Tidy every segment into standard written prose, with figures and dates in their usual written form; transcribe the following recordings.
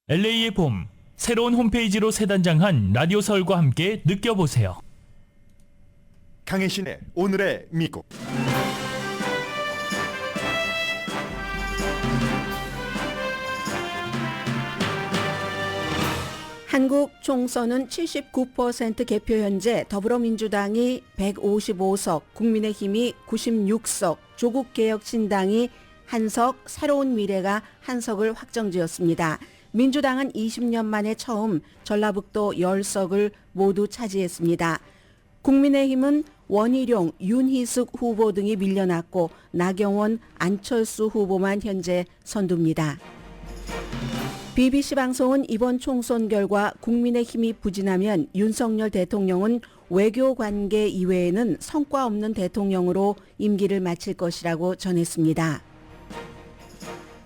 LA의 봄, 새로운 홈페이지로 새 단장한 라디오 서울과 함께 느껴보세요. 강혜신의 오늘의 미국. 한국 총선은 79% 개표 현재 더불어민주당이 155석, 국민의힘이 96석, 조국개혁신당이 한석, 새로운 미래가 한석을 확정지었습니다. 민주당은 20년 만에 처음 전라북도 10석을 모두 차지했습니다. 국민의힘은 원희룡, 윤희숙 후보 등이 밀려났고 나경원, 안철수 후보만 현재 선두입니다. BBC 방송은 이번 총선 결과 국민의힘이 부진하면 윤석열 대통령은 외교관계 이외에는 성과 없는 대통령으로 임기를 마칠 것이라고 전했습니다.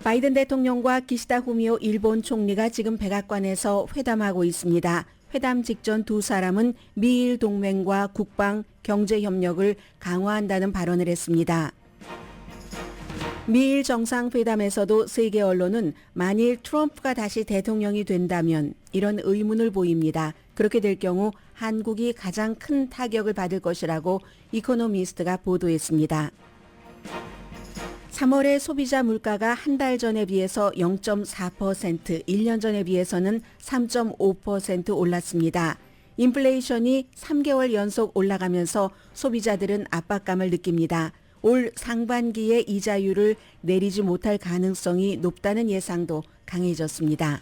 바이든 대통령과 기시다 후미오 일본 총리가 지금 백악관에서 회담하고 있습니다. 회담 직전 두 사람은 미일 동맹과 국방, 경제 협력을 강화한다는 발언을 했습니다. 미일 정상회담에서도 세계 언론은 만일 트럼프가 다시 대통령이 된다면 이런 의문을 보입니다. 그렇게 될 경우 한국이 가장 큰 타격을 받을 것이라고 이코노미스트가 보도했습니다. 3월의 소비자 물가가 한 달 전에 비해서 0.4%, 1년 전에 비해서는 3.5% 올랐습니다. 인플레이션이 3개월 연속 올라가면서 소비자들은 압박감을 느낍니다. 올 상반기에 이자율을 내리지 못할 가능성이 높다는 예상도 강해졌습니다.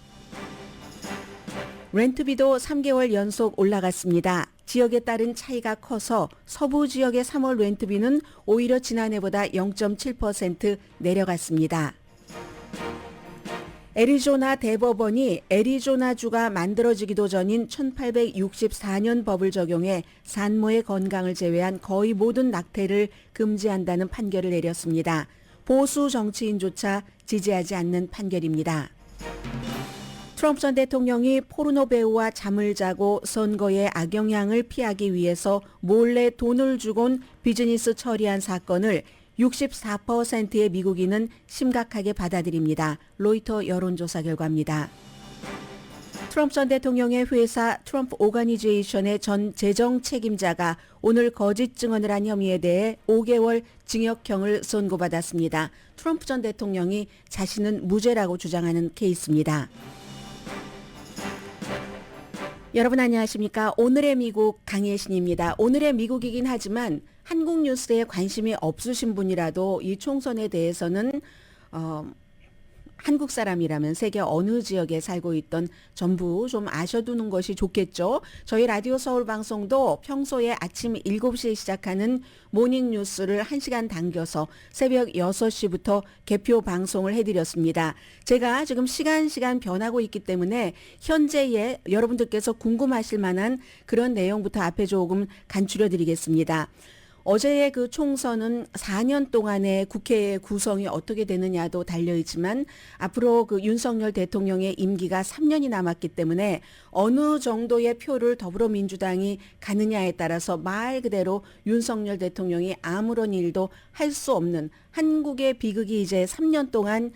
렌트비도 3개월 연속 올라갔습니다. 지역에 따른 차이가 커서 서부 지역의 3월 렌트비는 오히려 지난해보다 0.7% 내려갔습니다. 애리조나 대법원이 애리조나주가 만들어지기도 전인 1864년 법을 적용해 산모의 건강을 제외한 거의 모든 낙태를 금지한다는 판결을 내렸습니다. 보수 정치인조차 지지하지 않는 판결입니다. 트럼프 전 대통령이 포르노 배우와 잠을 자고 선거의 악영향을 피하기 위해서 몰래 돈을 주곤 비즈니스 처리한 사건을 64%의 미국인은 심각하게 받아들입니다. 로이터 여론조사 결과입니다. 트럼프 전 대통령의 회사 트럼프 오가니제이션의 전 재정 책임자가 오늘 거짓 증언을 한 혐의에 대해 5개월 징역형을 선고받았습니다. 트럼프 전 대통령이 자신은 무죄라고 주장하는 케이스입니다. 여러분 안녕하십니까? 오늘의 미국 강혜신입니다. 오늘의 미국이긴 하지만 한국 뉴스에 관심이 없으신 분이라도 이 총선에 대해서는 한국 사람이라면 세계 어느 지역에 살고 있던 전부 좀 아셔두는 것이 좋겠죠. 저희 라디오 서울 방송도 평소에 아침 7시에 시작하는 모닝 뉴스를 1시간 당겨서 새벽 6시부터 개표 방송을 해드렸습니다. 제가 지금 시간 변하고 있기 때문에 현재의 여러분들께서 궁금하실 만한 그런 내용부터 앞에 조금 간추려 드리겠습니다. 어제의 그 총선은 4년 동안의 국회의 구성이 어떻게 되느냐도 달려있지만 앞으로 그 윤석열 대통령의 임기가 3년이 남았기 때문에 어느 정도의 표를 더불어민주당이 가느냐에 따라서 말 그대로 윤석열 대통령이 아무런 일도 할 수 없는 한국의 비극이 이제 3년 동안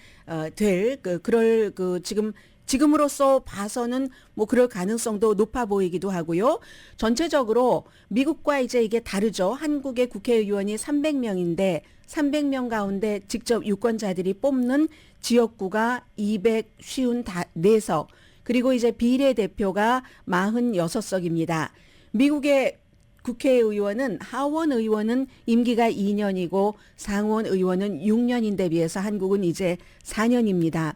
지금으로서 봐서는 뭐 그럴 가능성도 높아 보이기도 하고요. 전체적으로 미국과 이제 이게 다르죠. 한국의 국회의원이 300명인데 300명 가운데 직접 유권자들이 뽑는 지역구가 254석, 그리고 이제 비례대표가 46석입니다. 미국의 국회의원은 하원 의원은 임기가 2년이고 상원 의원은 6년인데 비해서 한국은 이제 4년입니다.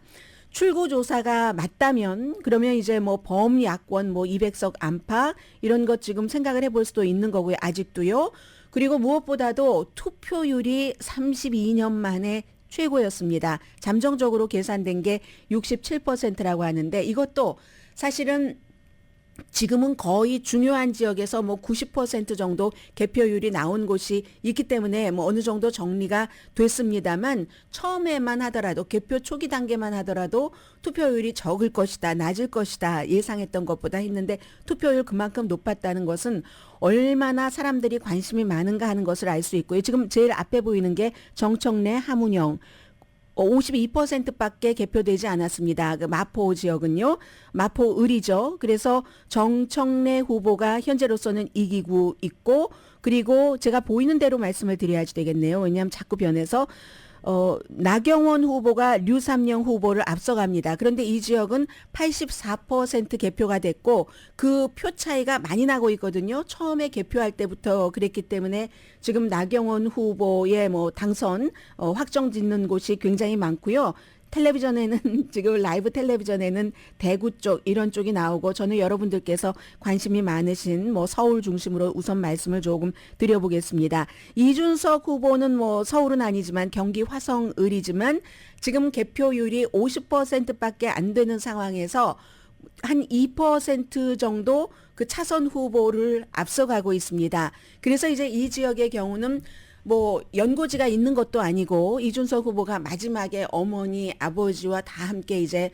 출구조사가 맞다면 그러면 이제 뭐 범야권 200석 안팎 이런 것 지금 생각을 해볼 수도 있는 거고요. 아직도요. 그리고 무엇보다도 투표율이 32년 만에 최고였습니다. 잠정적으로 계산된 게 67%라고 하는데 이것도 사실은 지금은 거의 중요한 지역에서 90% 정도 개표율이 나온 곳이 있기 때문에 어느 정도 정리가 됐습니다만 처음에만 하더라도 개표 초기 단계만 하더라도 투표율이 적을 것이다, 낮을 것이다 예상했던 것보다 했는데 투표율 그만큼 높았다는 것은 얼마나 사람들이 관심이 많은가 하는 것을 알 수 있고요. 지금 제일 앞에 보이는 게 정청래, 하문영 52%밖에 개표되지 않았습니다. 그 마포 지역은요. 마포을이죠. 그래서 정청래 후보가 현재로서는 이기고 있고 그리고 제가 보이는 대로 말씀을 드려야지 되겠네요. 왜냐하면 자꾸 변해서 나경원 후보가 류삼영 후보를 앞서갑니다. 그런데 이 지역은 84% 개표가 됐고 그 표 차이가 많이 나고 있거든요. 처음에 개표할 때부터 그랬기 때문에 지금 나경원 후보의 뭐 당선 확정 짓는 곳이 굉장히 많고요. 텔레비전에는 지금 라이브 텔레비전에는 대구 쪽 이런 쪽이 나오고 저는 여러분들께서 관심이 많으신 뭐 서울 중심으로 우선 말씀을 조금 드려보겠습니다. 이준석 후보는 뭐 서울은 아니지만 경기 화성을이지만 지금 개표율이 50%밖에 안 되는 상황에서 한 2% 정도 그 차선 후보를 앞서가고 있습니다. 그래서 이제 이 지역의 경우는 뭐 연고지가 있는 것도 아니고 이준석 후보가 마지막에 어머니 아버지와 다 함께 이제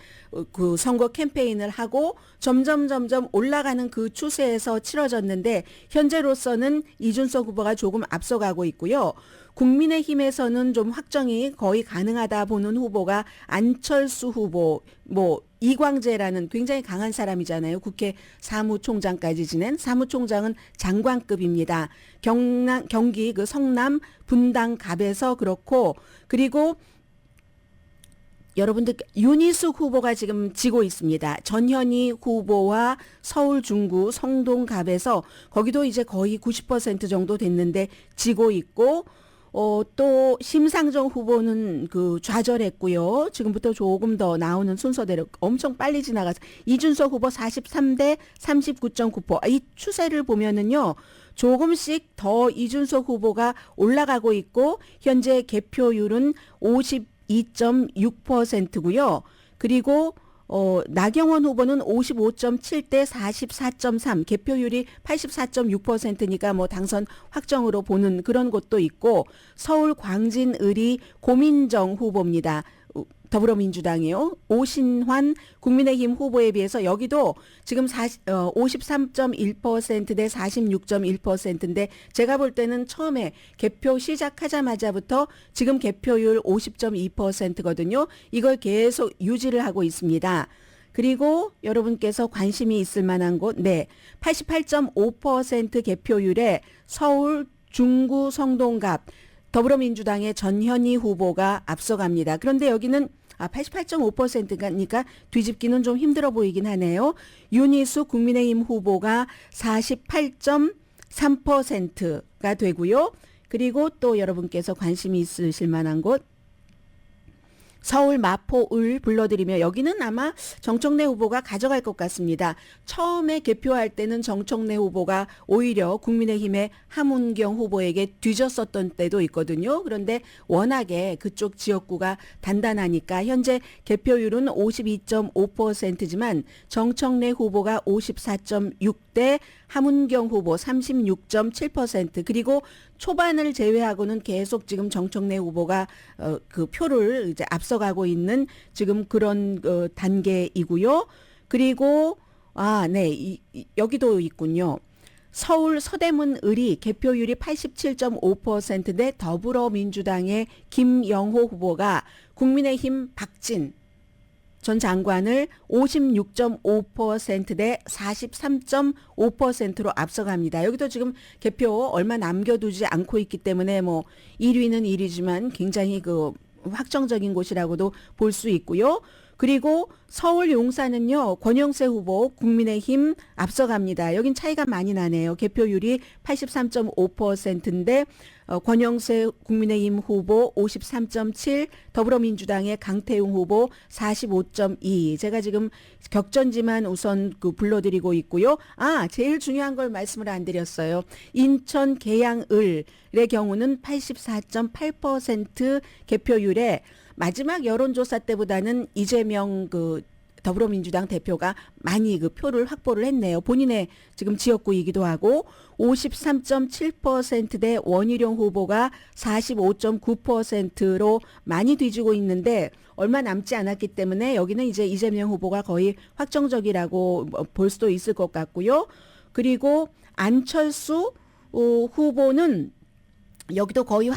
그 선거 캠페인을 하고 점점 올라가는 그 추세에서 치러졌는데 현재로서는 이준석 후보가 조금 앞서가고 있고요. 국민의힘에서는 좀 확정이 거의 가능하다 보는 후보가 안철수 후보, 뭐 이광재라는 굉장히 강한 사람이잖아요. 국회 사무총장까지 지낸 사무총장은 장관급입니다. 경기 그 성남 분당갑에서 그렇고 그리고 여러분들 윤희숙 후보가 지금 지고 있습니다. 전현희 후보와 서울 중구 성동갑에서 거기도 이제 거의 90% 정도 됐는데 지고 있고 또 심상정 후보는 그 좌절했고요. 지금부터 조금 더 나오는 순서대로 엄청 빨리 지나가서 이준석 후보 43대 39.9%. 이 추세를 보면은요. 조금씩 더 이준석 후보가 올라가고 있고 현재 개표율은 52.6%고요. 그리고 나경원 후보는 55.7대 44.3 개표율이 84.6%니까 뭐 당선 확정으로 보는 그런 곳도 있고 서울 광진을이 고민정 후보입니다. 더불어민주당이요. 오신환 국민의힘 후보에 비해서 여기도 지금 53.1% 대 46.1%인데 제가 볼 때는 처음에 개표 시작하자마자부터 지금 개표율 50.2%거든요. 이걸 계속 유지를 하고 있습니다. 그리고 여러분께서 관심이 있을 만한 곳, 88.5% 개표율에 서울 중구 성동갑 더불어민주당의 전현희 후보가 앞서갑니다. 그런데 여기는 88.5%니까 뒤집기는 좀 힘들어 보이긴 하네요. 윤희숙 국민의힘 후보가 48.3%가 되고요. 그리고 또 여러분께서 관심이 있으실 만한 곳 서울 마포을 불러드리며 여기는 아마 정청래 후보가 가져갈 것 같습니다. 처음에 개표할 때는 정청래 후보가 오히려 국민의힘의 함은경 후보에게 뒤졌었던 때도 있거든요. 그런데 워낙에 그쪽 지역구가 단단하니까 현재 개표율은 52.5%지만 정청래 후보가 54.6대 함은경 후보 36.7% 그리고 초반을 제외하고는 계속 지금 정청래 후보가 그 표를 이제 앞서가고 있는 지금 그런 단계이고요. 그리고 여기도 있군요. 서울 서대문을이 개표율이 87.5%인데 더불어민주당의 김영호 후보가 국민의힘 박진 전 장관을 56.5%대 43.5%로 앞서갑니다. 여기도 지금 개표 얼마 남겨두지 않고 있기 때문에 뭐 1위는 1위지만 굉장히 그 확정적인 곳이라고도 볼 수 있고요. 그리고 서울 용산은요. 권영세 후보 국민의힘 앞서갑니다. 여긴 차이가 많이 나네요. 개표율이 83.5%인데 권영세 국민의힘 후보 53.7, 더불어민주당의 강태웅 후보 45.2. 제가 지금 격전지만 우선 그 불러드리고 있고요. 제일 중요한 걸 말씀을 안 드렸어요. 인천 계양을의 경우는 84.8% 개표율에 마지막 여론조사 때보다는 이재명 그 더불어민주당 대표가 많이 그 표를 확보를 했네요. 본인의 지금 지역구이기도 하고 53.7%대 원희룡 후보가 45.9%로 많이 뒤지고 있는데 얼마 남지 않았기 때문에 여기는 이제 이재명 후보가 거의 확정적이라고 볼 수도 있을 것 같고요. 그리고 안철수 후보는 여기도 거의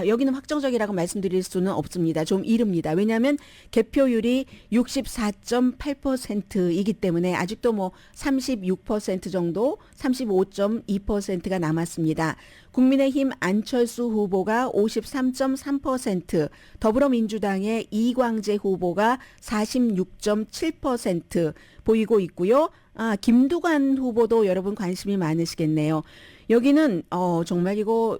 여기는 확정적이라고 말씀드릴 수는 없습니다. 좀 이릅니다. 왜냐하면 개표율이 64.8%이기 때문에 아직도 뭐 36% 정도, 35.2%가 남았습니다. 국민의힘 안철수 후보가 53.3%, 더불어민주당의 이광재 후보가 46.7% 보이고 있고요. 김두관 후보도 여러분 관심이 많으시겠네요. 여기는 정말 이거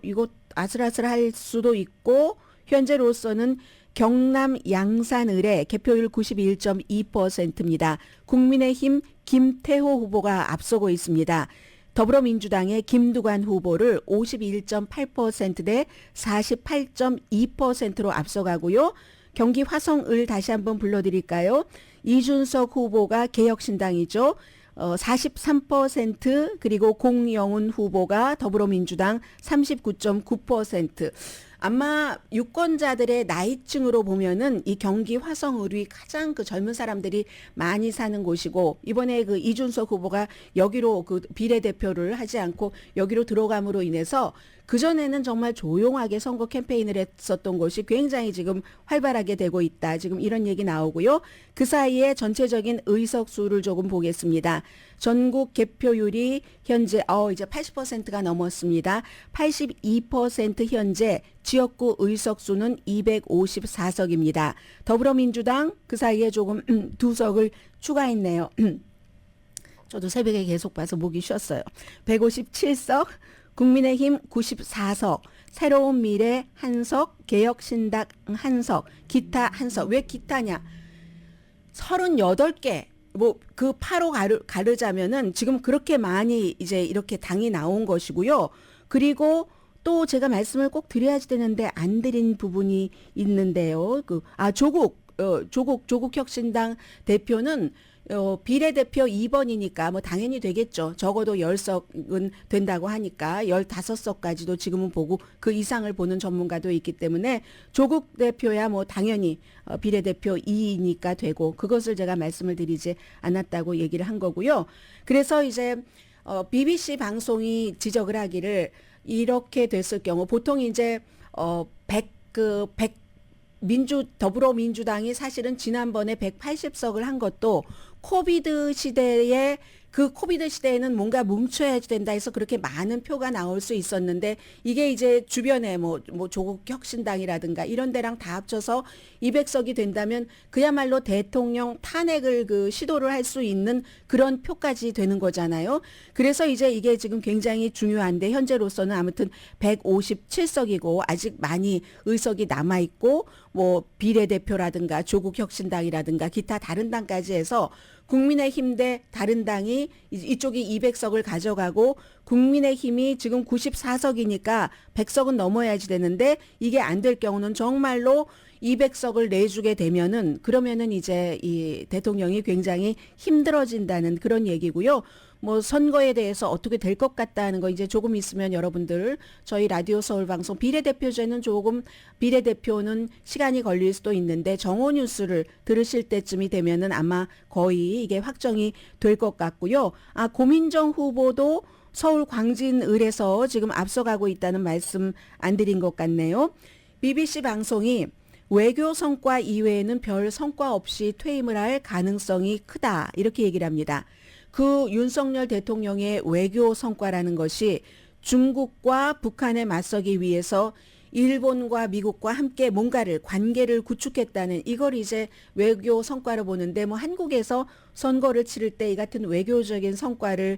아슬아슬할 수도 있고 현재로서는 경남 양산을의 개표율 91.2%입니다. 국민의힘 김태호 후보가 앞서고 있습니다. 더불어민주당의 김두관 후보를 51.8%대 48.2%로 앞서가고요. 경기 화성을 다시 한번 불러드릴까요? 이준석 후보가 개혁신당이죠. 43% 그리고 공영훈 후보가 더불어민주당 39.9%. 아마 유권자들의 나이층으로 보면은 이 경기 화성을이 가장 그 젊은 사람들이 많이 사는 곳이고, 이번에 그 이준석 후보가 여기로 그 비례대표를 하지 않고 여기로 들어감으로 인해서 그전에는 정말 조용하게 선거 캠페인을 했었던 것이 굉장히 지금 활발하게 되고 있다. 지금 이런 얘기 나오고요. 그 사이에 전체적인 의석 수를 조금 보겠습니다. 전국 개표율이 현재 이제 80%가 넘었습니다. 82% 현재 지역구 의석 수는 254석입니다. 더불어민주당 그 사이에 조금 두 석을 추가했네요. 저도 새벽에 계속 봐서 목이 쉬었어요. 157석, 국민의힘 94석, 새로운 미래 1석, 개혁신당 1석, 기타 1석. 왜 기타냐? 38개. 뭐 그 파로 가르자면은 지금 그렇게 많이 이제 이렇게 당이 나온 것이고요. 그리고 또 제가 말씀을 꼭 드려야 되는데 안 드린 부분이 있는데요. 조국 혁신당 대표는 비례대표 2번이니까 뭐 당연히 되겠죠. 적어도 10석은 된다고 하니까 15석까지도 지금은 보고 그 이상을 보는 전문가도 있기 때문에 조국 대표야 뭐 당연히 비례대표 2니까 되고, 그것을 제가 말씀을 드리지 않았다고 얘기를 한 거고요. 그래서 이제 BBC 방송이 지적을 하기를 이렇게 됐을 경우 보통 이제 더불어민주당이 사실은 지난번에 180석을 한 것도 코비드 시대에는 뭔가 뭉쳐야 된다 해서 그렇게 많은 표가 나올 수 있었는데, 이게 이제 주변에 뭐 조국 혁신당이라든가 이런 데랑 다 합쳐서 200석이 된다면 그야말로 대통령 탄핵을 시도를 할 수 있는 그런 표까지 되는 거잖아요. 그래서 이제 이게 지금 굉장히 중요한데, 현재로서는 아무튼 157석이고 아직 많이 의석이 남아 있고, 뭐 비례대표라든가 조국 혁신당이라든가 기타 다른 당까지 해서 국민의힘 대 다른 당이 이쪽이 200석을 가져가고, 국민의힘이 지금 94석이니까 100석은 넘어야지 되는데, 이게 안 될 경우는 정말로 200석을 내주게 되면은 그러면은 이제 이 대통령이 굉장히 힘들어진다는 그런 얘기고요. 뭐 선거에 대해서 어떻게 될 것 같다는 거 이제 조금 있으면 여러분들 저희 라디오 서울 방송 비례대표제는 비례대표는 시간이 걸릴 수도 있는데 정오 뉴스를 들으실 때쯤이 되면은 아마 거의 이게 확정이 될 것 같고요. 고민정 후보도 서울 광진을에서 지금 앞서가고 있다는 말씀 안 드린 것 같네요. BBC 방송이 외교 성과 이외에는 별 성과 없이 퇴임을 할 가능성이 크다, 이렇게 얘기를 합니다. 그 윤석열 대통령의 외교 성과라는 것이 중국과 북한에 맞서기 위해서 일본과 미국과 함께 관계를 구축했다는, 이걸 이제 외교 성과로 보는데, 뭐 한국에서 선거를 치를 때 이 같은 외교적인 성과를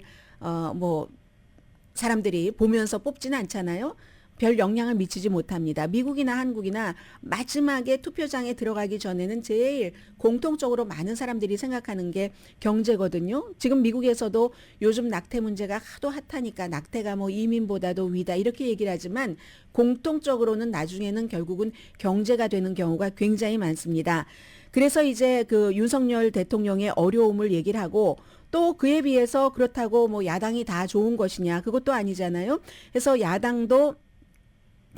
사람들이 보면서 뽑지는 않잖아요. 별 영향을 미치지 못합니다. 미국이나 한국이나 마지막에 투표장에 들어가기 전에는 제일 공통적으로 많은 사람들이 생각하는 게 경제거든요. 지금 미국에서도 요즘 낙태 문제가 하도 핫하니까 낙태가 뭐 이민보다도 위다 이렇게 얘기를 하지만, 공통적으로는 나중에는 결국은 경제가 되는 경우가 굉장히 많습니다. 그래서 이제 그 윤석열 대통령의 어려움을 얘기를 하고, 또 그에 비해서 그렇다고 뭐 야당이 다 좋은 것이냐, 그것도 아니잖아요. 그래서 야당도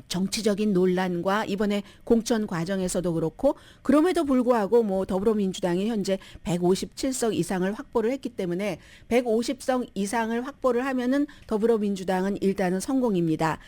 정치적인 논란과 이번에 공천 과정에서도 그렇고, 그럼에도 불구하고 뭐 더불어민주당이 현재 157석 이상을 확보를 했기 때문에 150석 이상을 확보를 하면은 더불어민주당은 일단은 성공입니다.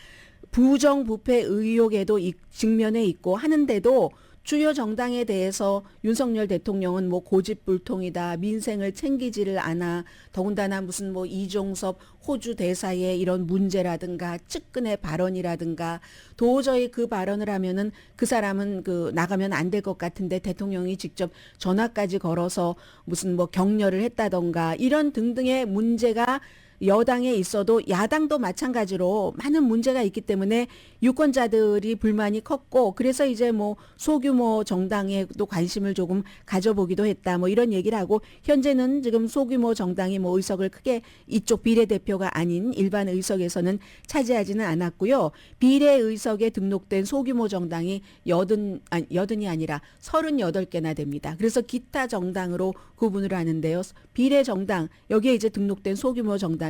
부정부패 의혹에도 직면해 있고 하는데도 주요 정당에 대해서 윤석열 대통령은 뭐 고집불통이다, 민생을 챙기지를 않아, 더군다나 무슨 뭐 이종섭 호주 대사의 이런 문제라든가 측근의 발언이라든가 도저히 그 발언을 하면은 그 사람은 나가면 안 될 것 같은데 대통령이 직접 전화까지 걸어서 무슨 뭐 격려를 했다던가 이런 등등의 문제가 여당에 있어도 야당도 마찬가지로 많은 문제가 있기 때문에 유권자들이 불만이 컸고 그래서 이제 뭐 소규모 정당에도 관심을 조금 가져보기도 했다 뭐 이런 얘기를 하고 현재는 지금 소규모 정당이 뭐 의석을 크게 이쪽 비례대표가 아닌 일반 의석에서는 차지하지는 않았고요. 비례의석에 등록된 소규모 정당이 80이 아니라 38개나 됩니다. 그래서 기타 정당으로 구분을 하는데요. 비례 정당 여기에 이제 등록된 소규모 정당이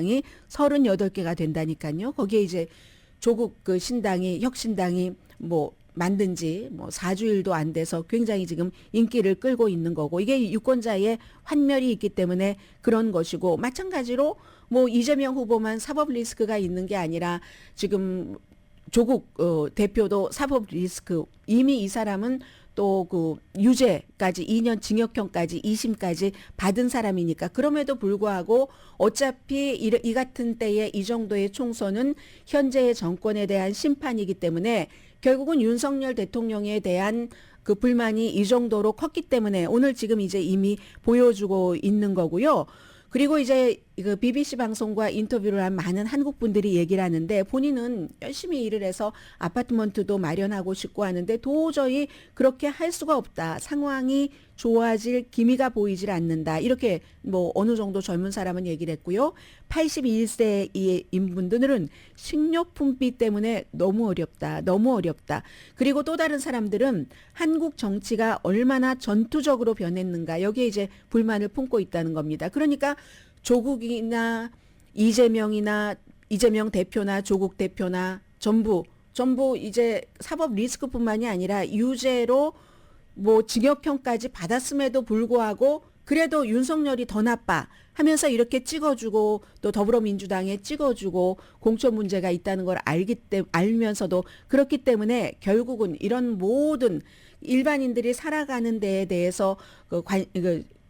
38개가 된다니까요. 거기에 이제 조국 신당이 혁신당이 뭐 만든 지 뭐 4주일도 안 돼서 굉장히 지금 인기를 끌고 있는 거고 이게 유권자의 환멸이 있기 때문에 그런 것이고 마찬가지로 뭐 이재명 후보만 사법 리스크가 있는 게 아니라 지금 조국 대표도 사법 리스크 이미 이 사람은 또 유죄까지 2년 징역형까지 2심까지 받은 사람이니까 그럼에도 불구하고 어차피 이 같은 때에 이 정도의 총선은 현재의 정권에 대한 심판이기 때문에 결국은 윤석열 대통령에 대한 그 불만이 이 정도로 컸기 때문에 오늘 지금 이제 이미 보여주고 있는 거고요. 그리고 이제 BBC 방송과 인터뷰를 한 많은 한국 분들이 얘기를 하는데 본인은 열심히 일을 해서 아파트먼트도 마련하고 싶고 하는데 도저히 그렇게 할 수가 없다. 상황이 좋아질 기미가 보이질 않는다. 이렇게 뭐 어느 정도 젊은 사람은 얘기를 했고요. 81세인 분들은 식료품비 때문에 너무 어렵다. 너무 어렵다. 그리고 또 다른 사람들은 한국 정치가 얼마나 전투적으로 변했는가. 여기에 이제 불만을 품고 있다는 겁니다. 그러니까 조국이나 이재명 대표나 조국 대표나 전부 이제 사법 리스크뿐만이 아니라 유죄로 뭐 징역형까지 받았음에도 불구하고 그래도 윤석열이 더 나빠 하면서 이렇게 찍어주고 또 더불어민주당에 찍어주고 공천 문제가 있다는 걸 알면서도 그렇기 때문에 결국은 이런 모든 일반인들이 살아가는 데에 대해서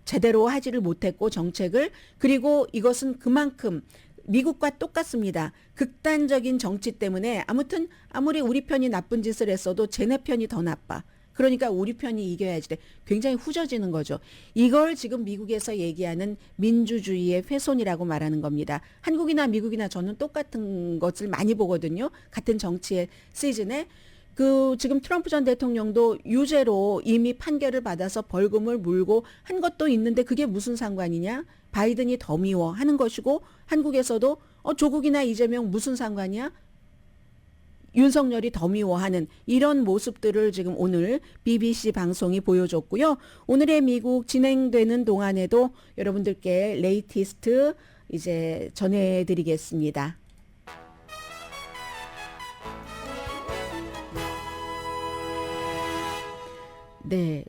제대로 하지를 못했고 정책을 그리고 이것은 그만큼 미국과 똑같습니다. 극단적인 정치 때문에 아무튼 아무리 우리 편이 나쁜 짓을 했어도 쟤네 편이 더 나빠. 그러니까 우리 편이 이겨야지 돼. 굉장히 후져지는 거죠. 이걸 지금 미국에서 얘기하는 민주주의의 훼손이라고 말하는 겁니다. 한국이나 미국이나 저는 똑같은 것을 많이 보거든요. 같은 정치의 시즌에. 지금 트럼프 전 대통령도 유죄로 이미 판결을 받아서 벌금을 물고 한 것도 있는데 그게 무슨 상관이냐? 바이든이 더 미워 하는 것이고 한국에서도 조국이나 이재명 무슨 상관이야? 윤석열이 더 미워하는 이런 모습들을 지금 오늘 BBC 방송이 보여줬고요. 오늘의 미국 진행되는 동안에도 여러분들께 레이티스트 이제 전해드리겠습니다. 네,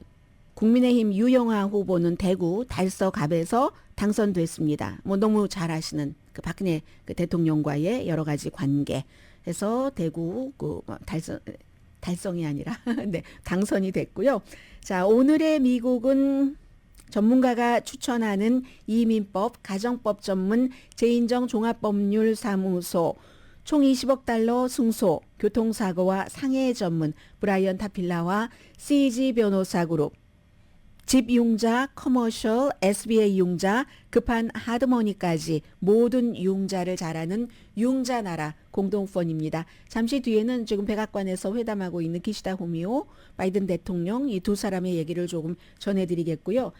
국민의힘 유영아 후보는 대구 달서갑에서 당선됐습니다. 뭐 너무 잘 아시는 박근혜 대통령과의 여러 가지 관계해서 대구 달성이 아니라 네, 당선이 됐고요. 자, 오늘의 미국은 전문가가 추천하는 이민법, 가정법 전문 재인정 종합법률사무소 총 20억 달러 승소, 교통사고와 상해 전문 브라이언 타필라와 CG 변호사 그룹, 집융자, 커머셜, SBA 융자, 급한 하드머니까지 모든 융자를 잘하는 융자나라 공동펀입니다. 잠시 뒤에는 지금 백악관에서 회담하고 있는 기시다 후미오, 바이든 대통령 이 두 사람의 얘기를 조금 전해드리겠고요.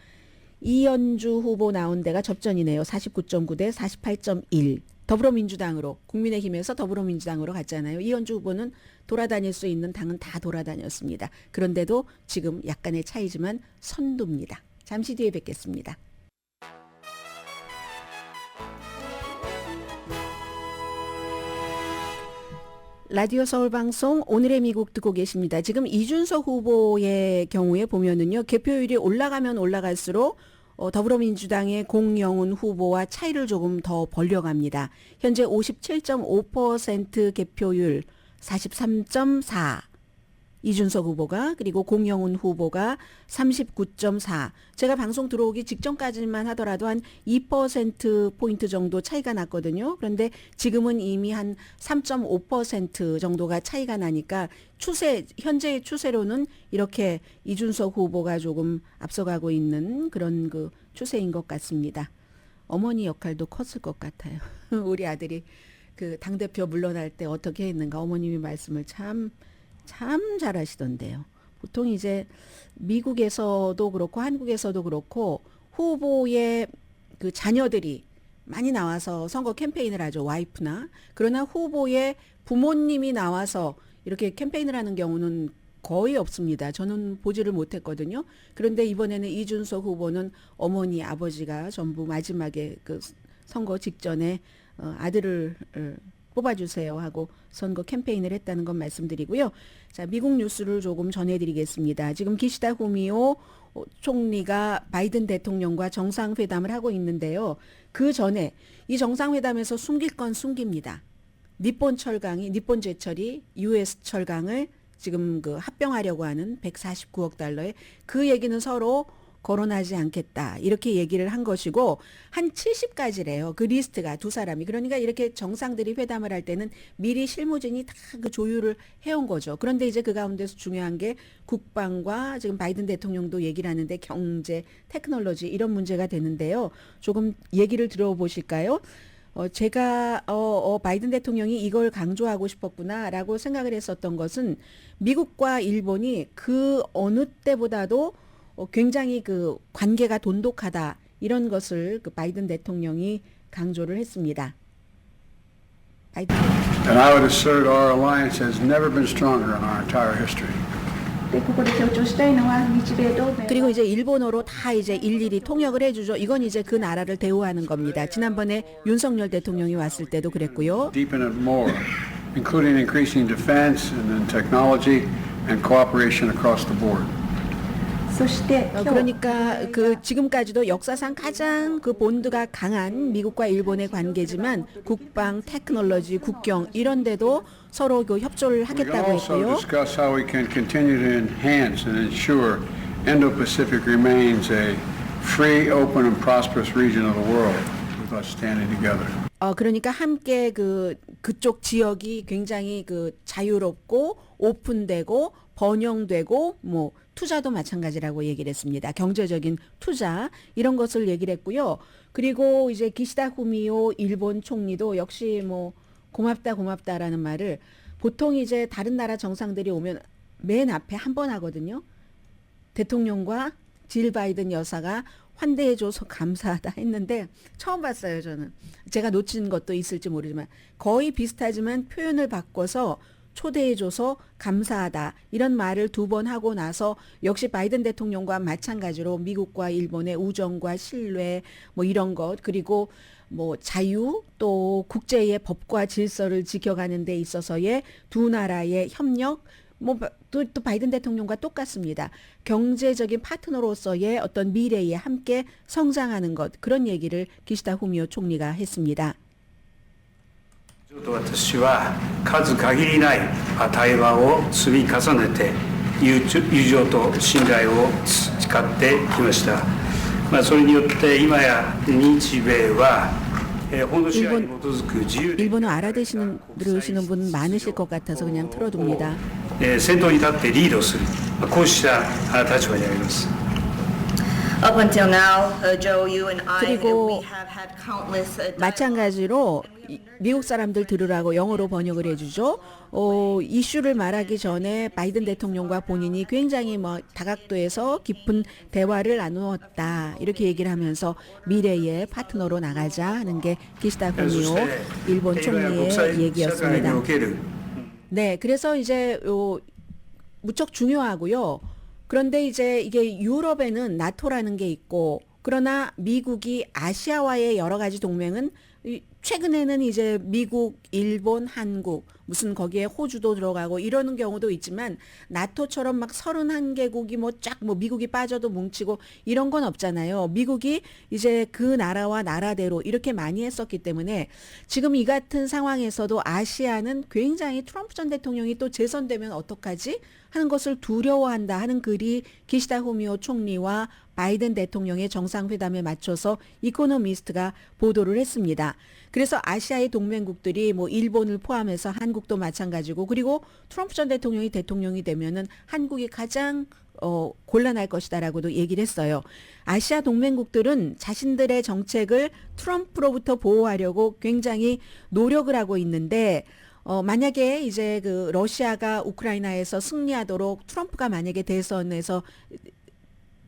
이현주 후보 나온 데가 접전이네요. 49.9 대 48.1. 더불어민주당으로 국민의힘에서 더불어민주당으로 갔잖아요. 이현주 후보는 돌아다닐 수 있는 당은 다 돌아다녔습니다. 그런데도 지금 약간의 차이지만 선두입니다. 잠시 뒤에 뵙겠습니다. 라디오 서울방송 오늘의 미국 듣고 계십니다. 지금 이준석 후보의 경우에 보면은요. 개표율이 올라가면 올라갈수록 더불어민주당의 공영훈 후보와 차이를 조금 더 벌려갑니다. 현재 57.5% 개표율 43.4. 이준석 후보가, 그리고 공영훈 후보가 39.4. 제가 방송 들어오기 직전까지만 하더라도 한 2%포인트 정도 차이가 났거든요. 그런데 지금은 이미 한 3.5% 정도가 차이가 나니까 현재의 추세로는 이렇게 이준석 후보가 조금 앞서가고 있는 그런 그 추세인 것 같습니다. 어머니 역할도 컸을 것 같아요. 우리 아들이 그 당대표 물러날 때 어떻게 했는가 어머님이 말씀을 참 잘하시던데요. 보통 이제 미국에서도 그렇고 한국에서도 그렇고 후보의 그 자녀들이 많이 나와서 선거 캠페인을 하죠. 와이프나. 그러나 후보의 부모님이 나와서 이렇게 캠페인을 하는 경우는 거의 없습니다. 저는 보지를 못했거든요. 그런데 이번에는 이준석 후보는 어머니, 아버지가 전부 마지막에 그 선거 직전에 아들을 뽑아주세요 하고 선거 캠페인을 했다는 건 말씀드리고요. 자, 미국 뉴스를 조금 전해드리겠습니다. 지금 기시다 후미오 총리가 바이든 대통령과 정상회담을 하고 있는데요. 그 전에 이 정상회담에서 숨길 건 숨깁니다. 니폰 제철이 US 철강을 지금 그 합병하려고 하는 149억 달러에 그 얘기는 서로 거론하지 않겠다. 이렇게 얘기를 한 것이고 한 70가지래요. 그 리스트가 두 사람이. 그러니까 이렇게 정상들이 회담을 할 때는 미리 실무진이 다 그 조율을 해온 거죠. 그런데 이제 그 가운데서 중요한 게 국방과 지금 바이든 대통령도 얘기를 하는데 경제, 테크놀로지 이런 문제가 되는데요. 조금 얘기를 들어보실까요? 제가 바이든 대통령이 이걸 강조하고 싶었구나라고 생각을 했었던 것은 미국과 일본이 그 어느 때보다도 굉장히 그 관계가 돈독하다 이런 것을 그 바이든 대통령이 강조를 했습니다. 바이든. And I would assert our alliance has never been stronger in our entire history. でここで強調したいのは日米同盟 그리고 이제 일본어로 다 이제 일일이 통역을 해주죠. 이건 이제 그 나라를 대우하는 겁니다. 지난번에 윤석열 대통령이 왔을 때도 그랬고요. Deepen it more, including increasing defense and then technology and cooperation across the board. そして今日 그러니까 그 지금까지도 역사상 가장 그 본드가 강한 미국과 일본의 관계지만 국방, 테크놀로지, 국경 이런 데도 서로 그 협조를 We can 하겠다고 also 했고요. discuss how we can continue to enhance and ensure Indo-Pacific remains a free, open, and prosperous region of the world with us standing together. 그러니까 함께 그쪽 지역이 굉장히 그 자유롭고 오픈되고 번영되고 뭐 투자도 마찬가지라고 얘기를 했습니다. 경제적인 투자 이런 것을 얘기를 했고요. 그리고 이제 기시다 후미오 일본 총리도 역시 뭐 고맙다라는 말을 보통 이제 다른 나라 정상들이 오면 맨 앞에 한 번 하거든요. 대통령과 질 바이든 여사가 환대해줘서 감사하다 했는데 처음 봤어요. 저는 제가 놓친 것도 있을지 모르지만 거의 비슷하지만 표현을 바꿔서 초대해줘서 감사하다 이런 말을 두 번 하고 나서 역시 바이든 대통령과 마찬가지로 미국과 일본의 우정과 신뢰 뭐 이런 것 그리고 뭐 자유 또 국제의 법과 질서를 지켜가는 데 있어서의 두 나라의 협력 또 바이든 대통령과 똑같습니다. 경제적인 파트너로서의 어떤 미래에 함께 성장하는 것 그런 얘기를 기시다 후미오 총리가 했습니다. 私は数限りない対話を積み重ねて友情と信頼を培ってきました。それによって今や日米は法の支配に基づく自由で 일본어 알아들으시는 분 많으실 것 같아서 그냥 틀어둡니다. 先頭に立ってリードするこうした立場にあります。 Up until now, Joe, you and I, 그리고 we have had countless 마찬가지로 미국 사람들 들으라고 영어로 번역을 해주죠. 이슈를 말하기 전에 바이든 대통령과 본인이 굉장히 뭐 다각도에서 깊은 대화를 나누었다 이렇게 얘기를 하면서 미래의 파트너로 나가자 하는 게 기시다 후미오 일본 총리의 얘기였습니다. 네, 그래서 이제 무척 중요하고요. 그런데 이제 이게 유럽에는 나토라는 게 있고 그러나 미국이 아시아와의 여러 가지 동맹은 최근에는 이제 미국, 일본, 한국, 무슨 거기에 호주도 들어가고 이러는 경우도 있지만 나토처럼 막 31개국이 뭐 쫙 뭐 미국이 빠져도 뭉치고 이런 건 없잖아요. 미국이 이제 그 나라와 나라대로 이렇게 많이 했었기 때문에 지금 이 같은 상황에서도 아시아는 굉장히 트럼프 전 대통령이 또 재선되면 어떡하지? 하는 것을 두려워한다 하는 글이 기시다 후미오 총리와 바이든 대통령의 정상회담에 맞춰서 이코노미스트가 보도를 했습니다. 그래서 아시아의 동맹국들이 뭐 일본을 포함해서 한국도 마찬가지고 그리고 트럼프 전 대통령이 대통령이 되면은 한국이 가장 곤란할 것이다라고도 얘기를 했어요. 아시아 동맹국들은 자신들의 정책을 트럼프로부터 보호하려고 굉장히 노력을 하고 있는데 만약에 이제 그 러시아가 우크라이나에서 승리하도록 트럼프가 만약에 대선에서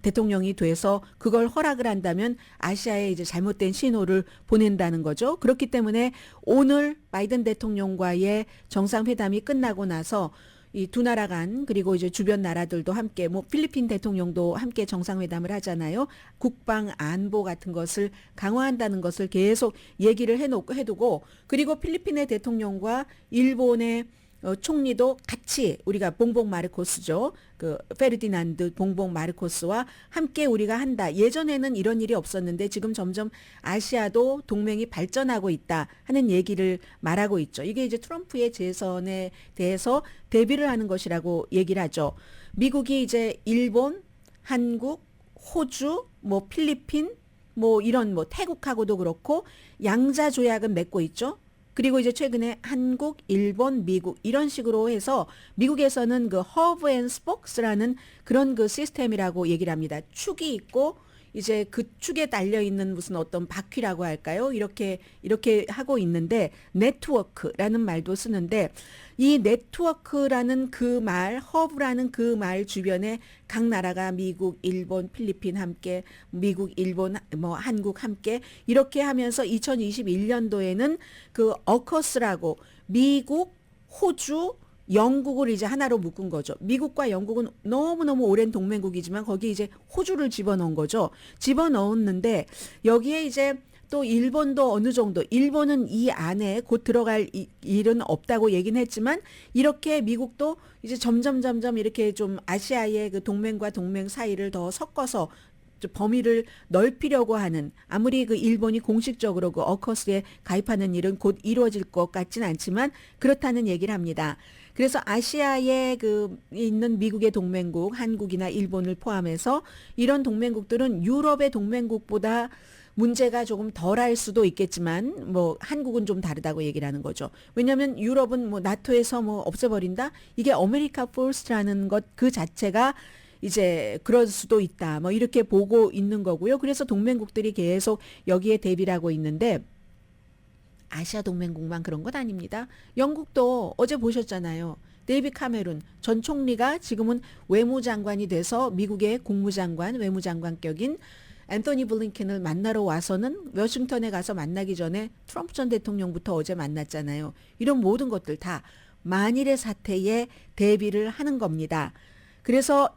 대통령이 돼서 그걸 허락을 한다면 아시아에 이제 잘못된 신호를 보낸다는 거죠. 그렇기 때문에 오늘 바이든 대통령과의 정상회담이 끝나고 나서 이 두 나라 간 그리고 이제 주변 나라들도 함께 뭐 필리핀 대통령도 함께 정상회담을 하잖아요. 국방 안보 같은 것을 강화한다는 것을 계속 얘기를 해두고 그리고 필리핀의 대통령과 일본의 총리도 같이 우리가 봉봉 마르코스죠. 그 페르디난드 봉봉 마르코스와 함께 우리가 한다. 예전에는 이런 일이 없었는데 지금 점점 아시아도 동맹이 발전하고 있다 하는 얘기를 말하고 있죠. 이게 이제 트럼프의 재선에 대해서 대비를 하는 것이라고 얘기를 하죠. 미국이 이제 일본, 한국, 호주, 뭐 필리핀, 뭐 이런 뭐 태국하고도 그렇고 양자 조약은 맺고 있죠. 그리고 이제 최근에 한국, 일본, 미국 이런 식으로 해서 미국에서는 그 허브 앤 스포크스라는 그런 그 시스템이라고 얘기를 합니다. 축이 있고 이제 그 축에 달려 있는 무슨 어떤 바퀴라고 할까요? 이렇게 하고 있는데 네트워크라는 말도 쓰는데 이 네트워크라는 그 말, 허브라는 그 말 주변에 각 나라가 미국, 일본, 필리핀 함께 미국, 일본, 뭐 한국 함께 이렇게 하면서 2021년도에는 그 어커스라고 미국, 호주, 영국을 이제 하나로 묶은 거죠. 미국과 영국은 너무너무 오랜 동맹국이지만 거기 이제 호주를 집어넣은 거죠. 집어넣었는데 여기에 이제 또 일본도 어느 정도 일본은 이 안에 곧 들어갈 일은 없다고 얘기는 했지만 이렇게 미국도 이제 점점 이렇게 좀 아시아의 그 동맹과 동맹 사이를 더 섞어서 범위를 넓히려고 하는 아무리 그 일본이 공식적으로 그 어커스에 가입하는 일은 곧 이루어질 것 같지는 않지만 그렇다는 얘기를 합니다. 그래서 아시아에 그 있는 미국의 동맹국 한국이나 일본을 포함해서 이런 동맹국들은 유럽의 동맹국보다 문제가 조금 덜할 수도 있겠지만 뭐 한국은 좀 다르다고 얘기를 하는 거죠. 왜냐하면 유럽은 뭐 나토에서 뭐 없애버린다? 이게 아메리카 퍼스트라는 것 그 자체가 이제 그럴 수도 있다. 뭐 이렇게 보고 있는 거고요. 그래서 동맹국들이 계속 여기에 대비를 하고 있는데 아시아 동맹국만 그런 건 아닙니다. 영국도 어제 보셨잖아요. 데이빗 카메룬 전 총리가 지금은 외무장관이 돼서 미국의 국무장관, 외무장관격인 앤토니 블링켄을 만나러 와서는 워싱턴에 가서 만나기 전에 트럼프 전 대통령부터 어제 만났잖아요. 이런 모든 것들 다 만일의 사태에 대비를 하는 겁니다. 그래서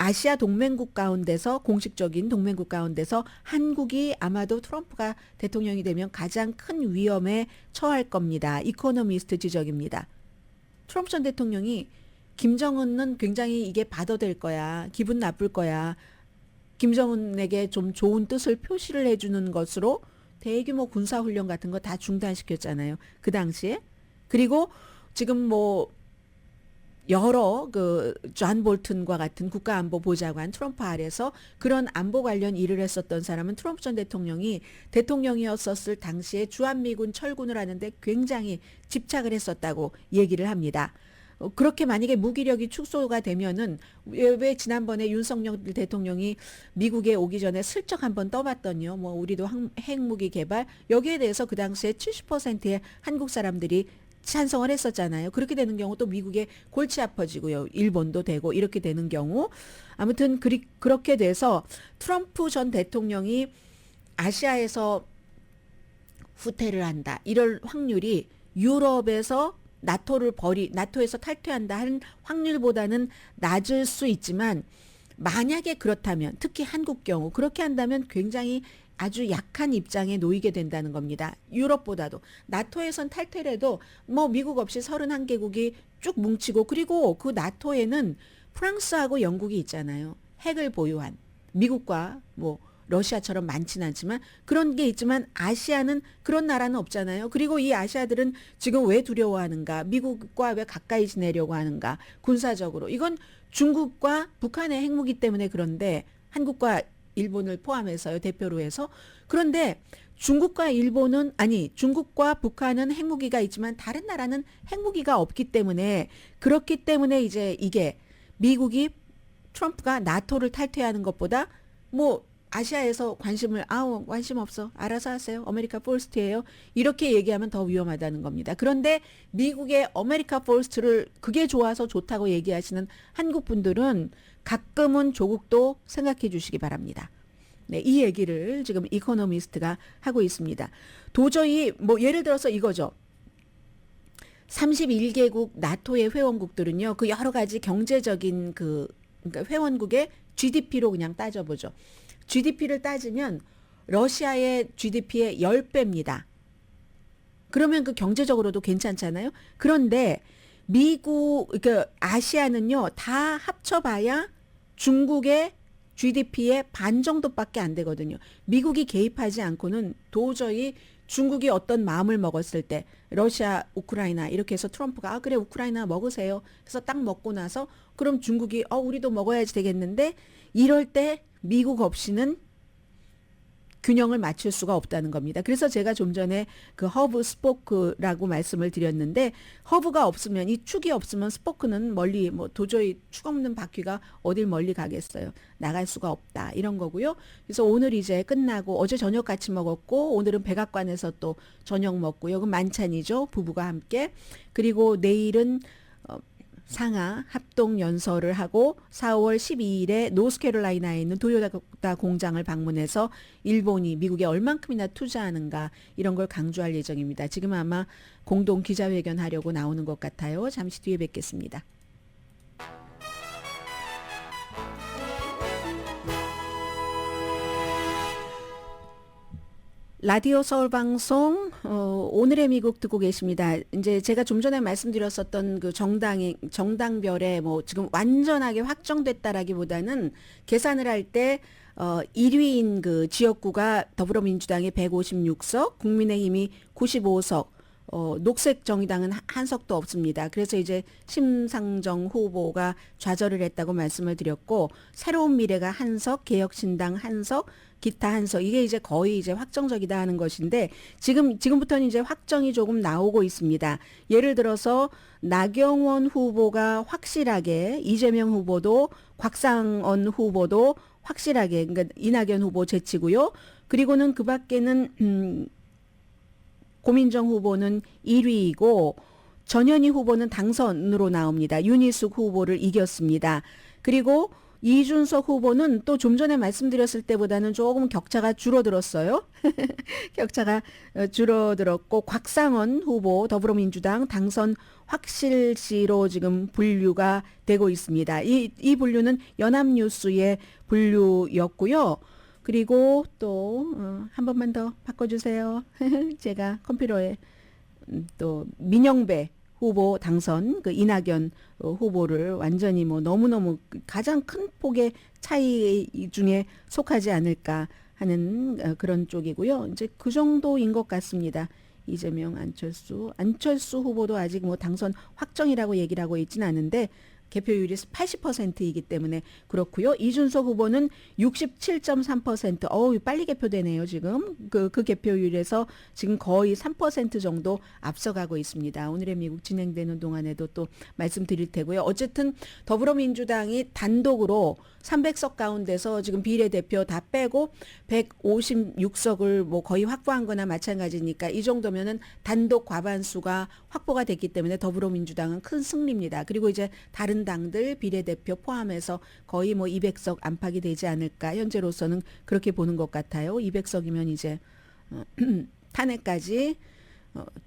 아시아 동맹국 가운데서 공식적인 동맹국 가운데서 한국이 아마도 트럼프가 대통령이 되면 가장 큰 위험에 처할 겁니다. 이코노미스트 지적입니다. 트럼프 전 대통령이 김정은은 굉장히 이게 받아들 거야. 기분 나쁠 거야. 김정은에게 좀 좋은 뜻을 표시를 해주는 것으로 대규모 군사훈련 같은 거 다 중단시켰잖아요. 그 당시에. 그리고 지금 뭐 여러 그 존 볼튼과 같은 국가안보보좌관 트럼프 아래서 그런 안보 관련 일을 했었던 사람은 트럼프 전 대통령이 대통령이었었을 당시에 주한미군 철군을 하는데 굉장히 집착을 했었다고 얘기를 합니다. 그렇게 만약에 무기력이 축소가 되면은 왜 지난번에 윤석열 대통령이 미국에 오기 전에 슬쩍 한번 떠봤더니요. 뭐 우리도 핵무기 개발 여기에 대해서 그 당시에 70%의 한국 사람들이 찬성을 했었잖아요. 그렇게 되는 경우 또 미국에 골치 아파지고요. 일본도 되고 이렇게 되는 경우 아무튼 그렇게 돼서 트럼프 전 대통령이 아시아에서 후퇴를 한다. 이럴 확률이 유럽에서 나토에서 탈퇴한다 하는 확률보다는 낮을 수 있지만 만약에 그렇다면 특히 한국 경우 그렇게 한다면 굉장히 아주 약한 입장에 놓이게 된다는 겁니다. 유럽보다도. 나토에선 탈퇴를 해도 뭐 미국 없이 31개국이 쭉 뭉치고 그리고 그 나토에는 프랑스하고 영국이 있잖아요. 핵을 보유한 미국과 뭐 러시아처럼 많지는 않지만 그런 게 있지만 아시아는 그런 나라는 없잖아요. 그리고 이 아시아들은 지금 왜 두려워하는가? 미국과 왜 가까이 지내려고 하는가? 군사적으로. 이건 중국과 북한의 핵무기 때문에 그런데 한국과 일본을 포함해서요. 대표로 해서. 그런데 중국과 일본은 아니 중국과 북한은 핵무기가 있지만 다른 나라는 핵무기가 없기 때문에 그렇기 때문에 이제 이게 미국이 트럼프가 나토를 탈퇴하는 것보다 뭐 아시아에서 관심 없어. 알아서 하세요. 아메리카 퍼스트예요. 이렇게 얘기하면 더 위험하다는 겁니다. 그런데 미국의 아메리카 퍼스트를 그게 좋아서 좋다고 얘기하시는 한국 분들은 가끔은 조국도 생각해 주시기 바랍니다. 네, 이 얘기를 지금 이코노미스트가 하고 있습니다. 도저히 뭐 예를 들어서 이거죠. 31개국 나토의 회원국들은요. 그 여러 가지 경제적인 그러니까 회원국의 GDP로 그냥 따져보죠. GDP를 따지면 러시아의 GDP의 10배입니다. 그러면 그 경제적으로도 괜찮잖아요. 그런데 미국, 그러니까 아시아는요, 다 합쳐봐야 중국의 GDP의 반 정도밖에 안 되거든요. 미국이 개입하지 않고는 도저히 중국이 어떤 마음을 먹었을 때 러시아, 우크라이나 이렇게 해서 트럼프가 그래 우크라이나 먹으세요. 그래서 딱 먹고 나서 그럼 중국이 우리도 먹어야지 되겠는데 이럴 때 미국 없이는 균형을 맞출 수가 없다는 겁니다. 그래서 제가 좀 전에 그 허브 스포크라고 말씀을 드렸는데 허브가 없으면 이 축이 없으면 스포크는 멀리 뭐 도저히 축 없는 바퀴가 어딜 멀리 가겠어요. 나갈 수가 없다 이런 거고요. 그래서 오늘 이제 끝나고 어제 저녁 같이 먹었고 오늘은 백악관에서 또 저녁 먹고요. 그 만찬이죠. 부부가 함께. 그리고 내일은 상하 합동 연설을 하고 4월 12일에 노스캐롤라이나에 있는 토요타 공장을 방문해서 일본이 미국에 얼만큼이나 투자하는가 이런 걸 강조할 예정입니다. 지금 아마 공동 기자회견 하려고 나오는 것 같아요. 잠시 뒤에 뵙겠습니다. 라디오 서울 방송 오늘의 미국 듣고 계십니다. 이제 제가 좀 전에 말씀드렸었던 그 정당별에 뭐 지금 완전하게 확정됐다라기보다는 계산을 할 때 1위인 그 지역구가 더불어민주당이 156석, 국민의힘이 95석, 녹색정의당은 한 석도 없습니다. 그래서 이제 심상정 후보가 좌절을 했다고 말씀을 드렸고 새로운 미래가 한 석, 개혁신당 한 석, 기타 한 석, 이게 이제 거의 이제 확정적이다 하는 것인데 지금부터는 이제 확정이 조금 나오고 있습니다. 예를 들어서 나경원 후보가 확실하게 이재명 후보도 곽상언 후보도 확실하게 그러니까 이낙연 후보 제치고요. 그리고는 그 밖에는 고민정 후보는 1위이고 전현희 후보는 당선으로 나옵니다. 윤희숙 후보를 이겼습니다. 그리고 이준석 후보는 또 좀 전에 말씀드렸을 때보다는 조금 격차가 줄어들었어요. 격차가 줄어들었고 곽상언 후보 더불어민주당 당선 확실시로 지금 분류가 되고 있습니다. 이 분류는 연합뉴스의 분류였고요. 그리고 또 한 번만 더 바꿔주세요. 제가 컴퓨터에 또 민영배 후보 당선 그 이낙연 후보를 완전히 뭐 너무너무 가장 큰 폭의 차이 중에 속하지 않을까 하는 그런 쪽이고요. 이제 그 정도인 것 같습니다. 이재명, 안철수 후보도 아직 뭐 당선 확정이라고 얘기를 하고 있지는 않은데 개표율이 80%이기 때문에 그렇고요. 이준석 후보는 67.3%. 빨리 개표되네요, 지금. 그 개표율에서 지금 거의 3% 정도 앞서가고 있습니다. 오늘의 미국 진행되는 동안에도 또 말씀드릴 테고요. 어쨌든 더불어민주당이 단독으로 300석 가운데서 지금 비례대표 다 빼고 156석을 뭐 거의 확보한 거나 마찬가지니까 이 정도면은 단독 과반수가 확보가 됐기 때문에 더불어민주당은 큰 승리입니다. 그리고 이제 다른 당들 비례대표 포함해서 거의 뭐 200석 안팎이 되지 않을까 현재로서는 그렇게 보는 것 같아요. 200석이면 이제 탄핵까지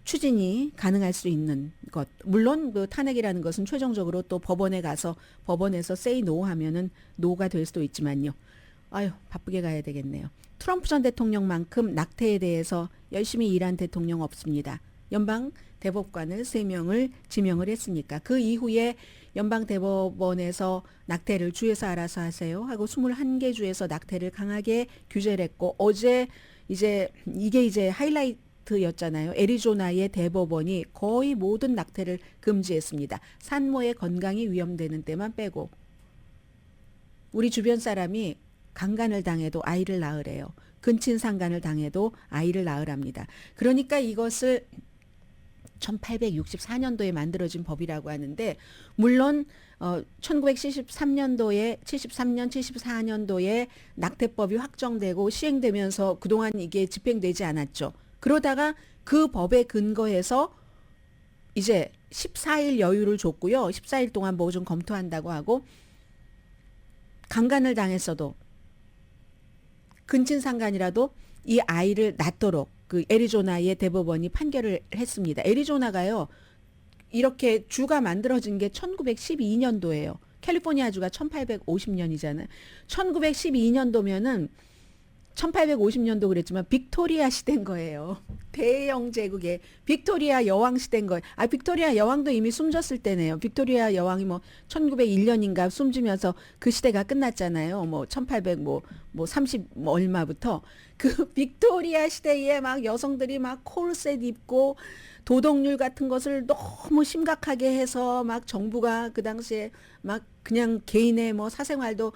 추진이 가능할 수 있는 것. 물론 그 탄핵이라는 것은 최종적으로 또 법원에 가서 법원에서 say no 하면은 no가 될 수도 있지만요. 아유, 바쁘게 가야 되겠네요. 트럼프 전 대통령만큼 낙태에 대해서 열심히 일한 대통령 없습니다. 연방 대법관을 3명을 지명을 했으니까 그 이후에 연방 대법원에서 낙태를 주에서 알아서 하세요 하고 21개 주에서 낙태를 강하게 규제를 했고 어제 이게 이제 하이라이트였잖아요. 애리조나의 대법원이 거의 모든 낙태를 금지했습니다. 산모의 건강이 위험되는 때만 빼고. 우리 주변 사람이 강간을 당해도 아이를 낳으래요. 근친상간을 당해도 아이를 낳으랍니다. 그러니까 이것을 1864년도에 만들어진 법이라고 하는데 물론 1973년도에 74년도에 낙태법이 확정되고 시행되면서 그동안 이게 집행되지 않았죠. 그러다가 그 법에 근거해서 이제 14일 여유를 줬고요. 14일 동안 뭐 좀 검토한다고 하고 강간을 당했어도 근친상간이라도 이 아이를 낳도록 그 애리조나의 대법원이 판결을 했습니다. 애리조나가요. 이렇게 주가 만들어진 게 1912년도예요. 캘리포니아주가 1850년이잖아요. 1912년도면은 1850년도 그랬지만 빅토리아 시대인 거예요. 대영 제국의 빅토리아 여왕 시대인 거예요. 아, 빅토리아 여왕도 이미 숨졌을 때네요. 빅토리아 여왕이 뭐 1901년인가 숨지면서 그 시대가 끝났잖아요. 뭐 1800 30 얼마부터 그 빅토리아 시대에 막 여성들이 막 코르셋 입고 도덕률 같은 것을 너무 심각하게 해서 막 정부가 그 당시에 막 그냥 개인의 뭐 사생활도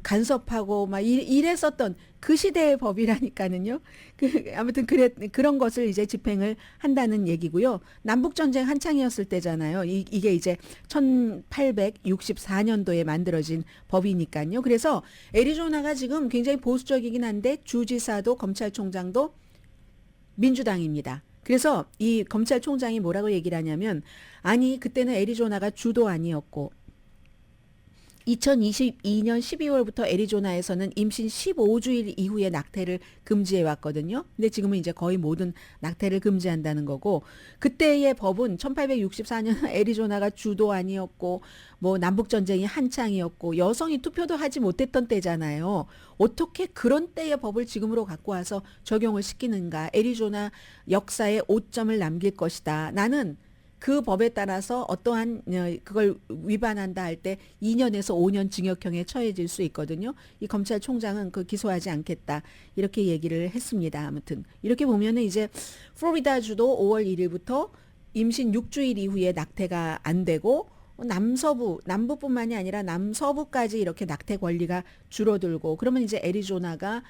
간섭하고 막 이랬었던 그 시대의 법이라니까는요. 아무튼 그런 것을 이제 집행을 한다는 얘기고요. 남북전쟁 한창이었을 때잖아요. 이게 이제 1864년도에 만들어진 법이니까요. 그래서 애리조나가 지금 굉장히 보수적이긴 한데 주지사도 검찰총장도 민주당입니다. 그래서 이 검찰총장이 뭐라고 얘기를 하냐면 아니 그때는 애리조나가 주도 아니었고 2022년 12월부터 애리조나에서는 임신 15주일 이후에 낙태를 금지해 왔거든요. 근데 지금은 이제 거의 모든 낙태를 금지한다는 거고 그때의 법은 1864년 애리조나가 주도 아니었고 뭐 남북전쟁이 한창이었고 여성이 투표도 하지 못했던 때잖아요. 어떻게 그런 때의 법을 지금으로 갖고 와서 적용을 시키는가. 애리조나 역사에 오점을 남길 것이다. 나는 그 법에 따라서 어떠한 그걸 위반한다 할 때 2년에서 5년 징역형에 처해질 수 있거든요. 이 검찰총장은 그 기소하지 않겠다 이렇게 얘기를 했습니다. 아무튼 이렇게 보면은 이제 플로리다주도 5월 1일부터 임신 6주일 이후에 낙태가 안 되고 남부뿐만이 아니라 남서부까지 이렇게 낙태 권리가 줄어들고 그러면 이제 애리조나가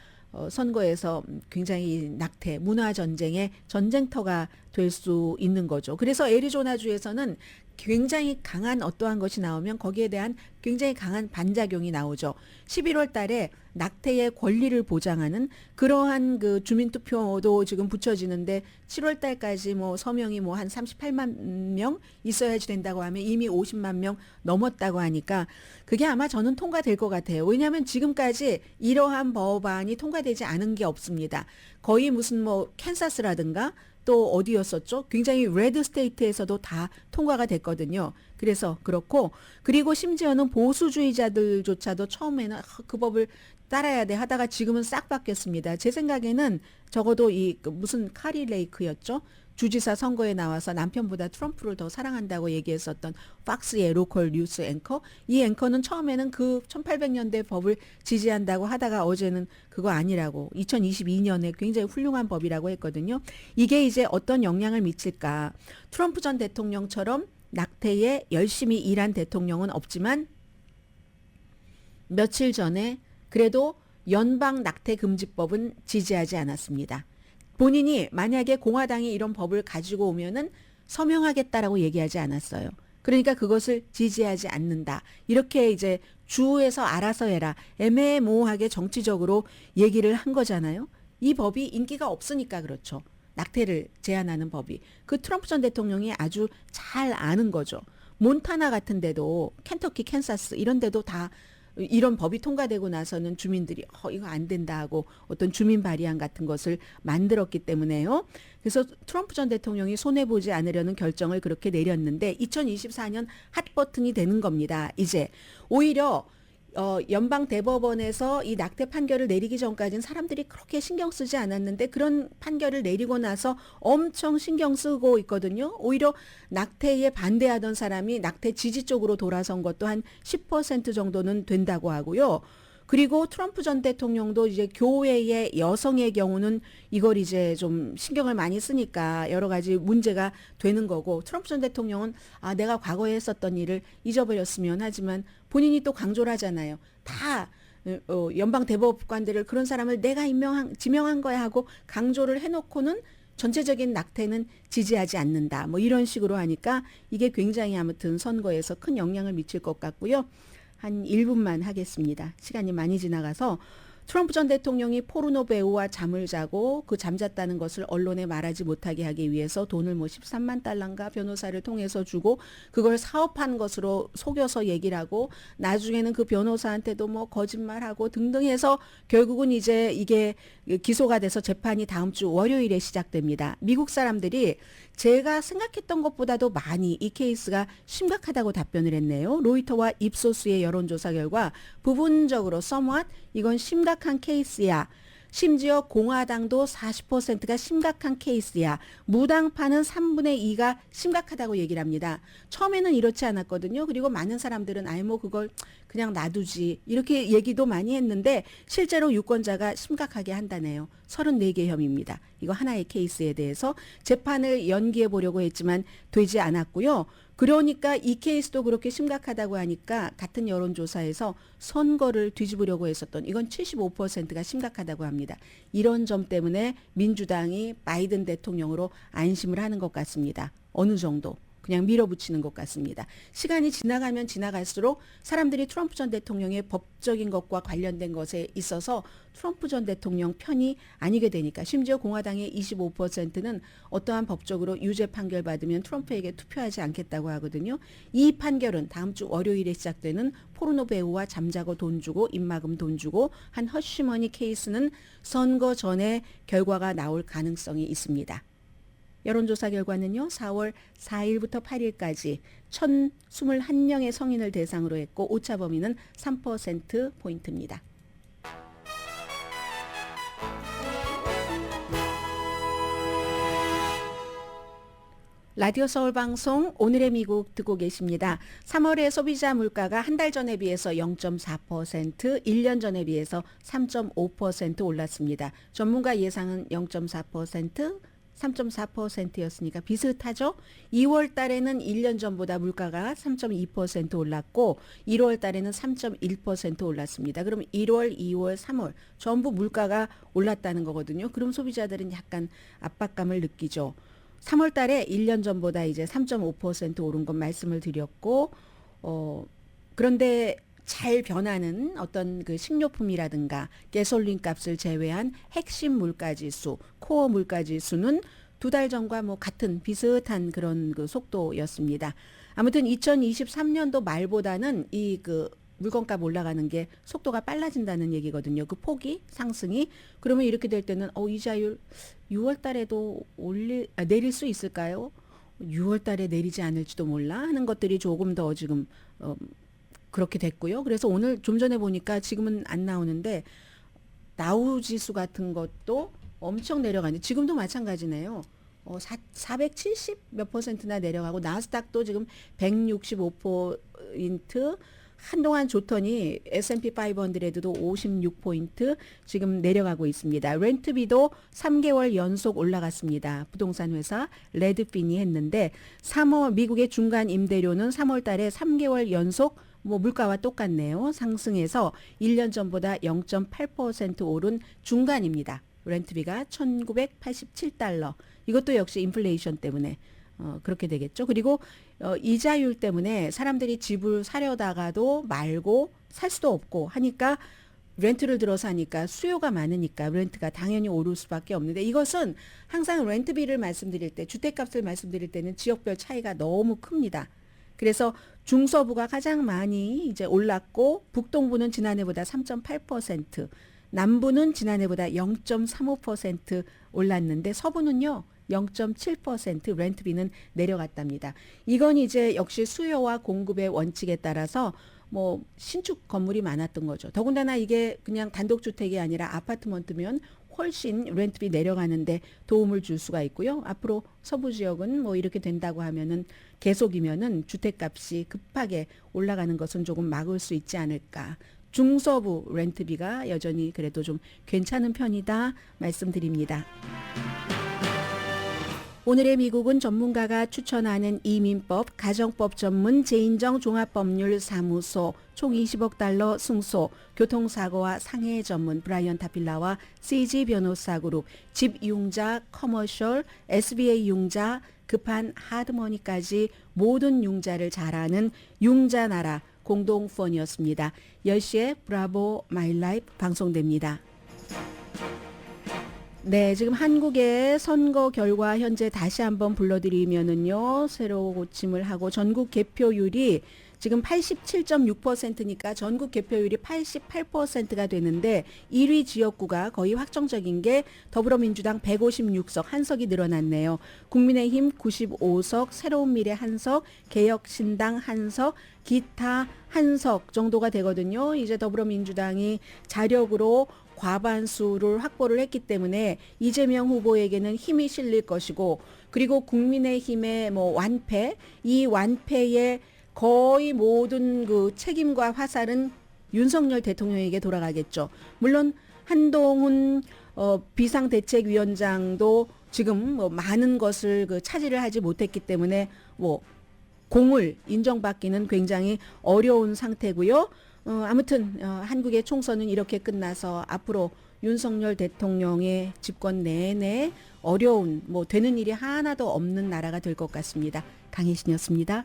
선거에서 굉장히 낙태, 문화 전쟁의 전쟁터가 될 수 있는 거죠. 그래서 애리조나주에서는 굉장히 강한 어떠한 것이 나오면 거기에 대한 굉장히 강한 반작용이 나오죠. 11월 달에 낙태의 권리를 보장하는 그러한 그 주민투표도 지금 붙여지는데 7월 달까지 뭐 서명이 뭐 한 38만 명 있어야지 된다고 하면 이미 50만 명 넘었다고 하니까 그게 아마 저는 통과될 것 같아요. 왜냐하면 지금까지 이러한 법안이 통과되지 않은 게 없습니다. 거의 무슨 뭐 캔사스라든가 또 어디였었죠? 굉장히 레드 스테이트에서도 다 통과가 됐거든요. 그래서 그렇고 그리고 심지어는 보수주의자들조차도 처음에는 그 법을 따라야 돼 하다가 지금은 싹 바뀌었습니다. 제 생각에는 적어도 이 무슨 카리 레이크였죠? 주지사 선거에 나와서 남편보다 트럼프를 더 사랑한다고 얘기했었던 팍스의 로컬 뉴스 앵커. 이 앵커는 처음에는 그 1800년대 법을 지지한다고 하다가 어제는 그거 아니라고 2022년에 굉장히 훌륭한 법이라고 했거든요. 이게 이제 어떤 영향을 미칠까. 트럼프 전 대통령처럼 낙태에 열심히 일한 대통령은 없지만 며칠 전에 그래도 연방 낙태 금지법은 지지하지 않았습니다. 본인이 만약에 공화당이 이런 법을 가지고 오면은 서명하겠다라고 얘기하지 않았어요. 그러니까 그것을 지지하지 않는다. 이렇게 이제 주에서 알아서 해라. 애매모호하게 정치적으로 얘기를 한 거잖아요. 이 법이 인기가 없으니까 그렇죠. 낙태를 제한하는 법이. 그 트럼프 전 대통령이 아주 잘 아는 거죠. 몬타나 같은 데도 켄터키, 캔사스 이런 데도 다 이런 법이 통과되고 나서는 주민들이 이거 안 된다 하고 어떤 주민 발의안 같은 것을 만들었기 때문에요. 그래서 트럼프 전 대통령이 손해보지 않으려는 결정을 그렇게 내렸는데 2024년 핫버튼이 되는 겁니다. 이제 오히려 연방 대법원에서 이 낙태 판결을 내리기 전까지는 사람들이 그렇게 신경 쓰지 않았는데 그런 판결을 내리고 나서 엄청 신경 쓰고 있거든요. 오히려 낙태에 반대하던 사람이 낙태 지지 쪽으로 돌아선 것도 한 10% 정도는 된다고 하고요. 그리고 트럼프 전 대통령도 이제 교회의 여성의 경우는 이걸 이제 좀 신경을 많이 쓰니까 여러 가지 문제가 되는 거고, 트럼프 전 대통령은 내가 과거에 했었던 일을 잊어버렸으면 하지만 본인이 또 강조를 하잖아요. 다 연방 대법관들을 그런 사람을 내가 지명한 거야 하고 강조를 해놓고는 전체적인 낙태는 지지하지 않는다. 뭐 이런 식으로 하니까 이게 굉장히 아무튼 선거에서 큰 영향을 미칠 것 같고요. 한 1분만 하겠습니다. 시간이 많이 지나가서 트럼프 전 대통령이 포르노 배우와 잠을 자고 그 잠잤다는 것을 언론에 말하지 못하게 하기 위해서 돈을 뭐 13만 달러인가 변호사를 통해서 주고 그걸 사업한 것으로 속여서 얘기를 하고 나중에는 그 변호사한테도 뭐 거짓말하고 등등 해서 결국은 이제 이게 기소가 돼서 재판이 다음 주 월요일에 시작됩니다. 미국 사람들이 제가 생각했던 것보다도 많이 이 케이스가 심각하다고 답변을 했네요. 로이터와 입소스의 여론조사 결과 부분적으로 somewhat 이건 심각한 케이스야. 심지어 공화당도 40%가 심각한 케이스야. 무당파는 3분의 2가 심각하다고 얘기를 합니다. 처음에는 이렇지 않았거든요. 그리고 많은 사람들은 뭐 그걸 그냥 놔두지 이렇게 얘기도 많이 했는데 실제로 유권자가 심각하게 한다네요. 34개 혐의입니다. 이거 하나의 케이스에 대해서 재판을 연기해 보려고 했지만 되지 않았고요. 그러니까 이 케이스도 그렇게 심각하다고 하니까 같은 여론조사에서 선거를 뒤집으려고 했었던 이건 75%가 심각하다고 합니다. 이런 점 때문에 민주당이 바이든 대통령으로 안심을 하는 것 같습니다. 어느 정도 그냥 밀어붙이는 것 같습니다. 시간이 지나가면 지나갈수록 사람들이 트럼프 전 대통령의 법적인 것과 관련된 것에 있어서 트럼프 전 대통령 편이 아니게 되니까 심지어 공화당의 25%는 어떠한 법적으로 유죄 판결 받으면 트럼프에게 투표하지 않겠다고 하거든요. 이 판결은 다음 주 월요일에 시작되는 포르노 배우와 잠자고 돈 주고 입막음 돈 주고 한 허쉬머니 케이스는 선거 전에 결과가 나올 가능성이 있습니다. 여론조사 결과는요. 4월 4일부터 8일까지 1,021명의 성인을 대상으로 했고 오차 범위는 3%포인트입니다. 라디오 서울 방송 오늘의 미국 듣고 계십니다. 3월의 소비자 물가가 한 달 전에 비해서 0.4%, 1년 전에 비해서 3.5% 올랐습니다. 전문가 예상은 0.4%, 3.4%였으니까 비슷하죠. 2월 달에는 1년 전보다 물가가 3.2% 올랐고 1월 달에는 3.1% 올랐습니다. 그럼 1월, 2월, 3월 전부 물가가 올랐다는 거거든요. 그럼 소비자들은 약간 압박감을 느끼죠. 3월 달에 1년 전보다 이제 3.5% 오른 건 말씀을 드렸고 그런데 잘 변하는 어떤 그 식료품이라든가 가솔린 값을 제외한 핵심 물가지수, 코어 물가지수는 두 달 전과 뭐 같은 비슷한 그런 그 속도였습니다. 아무튼 2023년도 말보다는 이 그 물건값 올라가는 게 속도가 빨라진다는 얘기거든요. 그 폭이 상승이. 그러면 이렇게 될 때는 이자율 6월 달에도 내릴 수 있을까요? 6월 달에 내리지 않을지도 몰라 하는 것들이 조금 더 지금 그렇게 됐고요. 그래서 오늘 좀 전에 보니까 지금은 안 나오는데 다우지수 같은 것도 엄청 내려가는데 지금도 마찬가지네요. 470 몇 %나 내려가고 나스닥도 지금 165포인트 한동안 좋더니 S&P 500도 56포인트 지금 내려가고 있습니다. 렌트비도 3개월 연속 올라갔습니다. 부동산 회사 레드핀이 했는데 미국의 중간 임대료는 3월 달에 3개월 연속 물가와 똑같네요. 상승해서 1년 전보다 0.8% 오른 중간입니다. 렌트비가 1987달러. 이것도 역시 인플레이션 때문에 그렇게 되겠죠. 그리고 이자율 때문에 사람들이 집을 사려다가도 말고 살 수도 없고 하니까 렌트를 들어서 하니까 수요가 많으니까 렌트가 당연히 오를 수밖에 없는데 이것은 항상 렌트비를 말씀드릴 때 주택값을 말씀드릴 때는 지역별 차이가 너무 큽니다. 그래서 중서부가 가장 많이 이제 올랐고 북동부는 지난해보다 3.8%, 남부는 지난해보다 0.35% 올랐는데 서부는요 0.7% 렌트비는 내려갔답니다. 이건 이제 역시 수요와 공급의 원칙에 따라서 뭐 신축 건물이 많았던 거죠. 더군다나 이게 그냥 단독주택이 아니라 아파트먼트면 훨씬 렌트비 내려가는데 도움을 줄 수가 있고요. 앞으로 서부 지역은 뭐 이렇게 된다고 하면은 계속이면은 주택값이 급하게 올라가는 것은 조금 막을 수 있지 않을까. 중서부 렌트비가 여전히 그래도 좀 괜찮은 편이다 말씀드립니다. 오늘의 미국은 전문가가 추천하는 이민법, 가정법 전문 재인정 종합법률사무소 총 20억 달러 승소, 교통사고와 상해 전문 브라이언 타필라와 CG 변호사 그룹, 집융자, 커머셜, SBA 융자, 급한 하드머니까지 모든 융자를 잘하는 융자나라 공동펀이었습니다. 10시에 브라보 마이 라이프 방송됩니다. 네, 지금 한국의 선거 결과 현재 다시 한번 불러드리면은요, 새로 고침을 하고 전국 개표율이 지금 87.6%니까 전국 개표율이 88%가 되는데 1위 지역구가 거의 확정적인 게 더불어민주당 156석, 한 석이 늘어났네요. 국민의힘 95석, 새로운 미래 한 석, 개혁신당 한 석, 기타 한 석 정도가 되거든요. 이제 더불어민주당이 자력으로 과반수를 확보를 했기 때문에 이재명 후보에게는 힘이 실릴 것이고, 그리고 국민의힘의 뭐 완패, 이 완패의 거의 모든 그 책임과 화살은 윤석열 대통령에게 돌아가겠죠. 물론 한동훈 비상대책위원장도 지금 뭐 많은 것을 그 차지를 하지 못했기 때문에 뭐 공을 인정받기는 굉장히 어려운 상태고요. 아무튼 한국의 총선은 이렇게 끝나서 앞으로 윤석열 대통령의 집권 내내 어려운 뭐 되는 일이 하나도 없는 나라가 될 것 같습니다. 강혜신이었습니다.